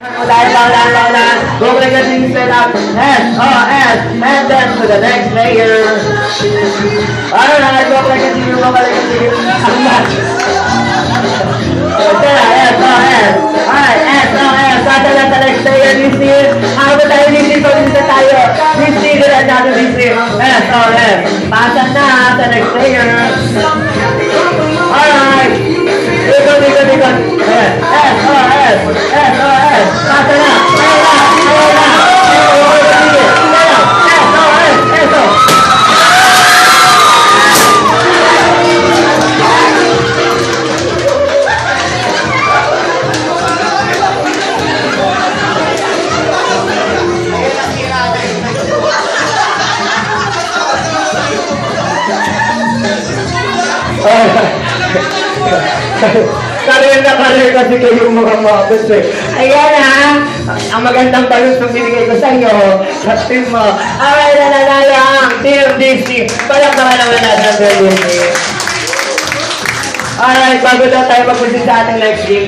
Ulan. Go like a thing set up. S, and then to the next layer. Alright, go like a thing, go like a thing. Alright, S, after that the next layer, this is, how ba tayo dito tayo? This is, another this is, S, pasa na sa next layer. Alright, ikot. S, pasa na. Color kasi kayong mga mabos eh. Ayan ha, ang magandang balot na binigay ko sa inyo, sa team mo. Alright, nanalo ang Team DC. Palakpakan naman natin ang Team DC. Alright, bago daw tayo mag-proceed sa ating next game.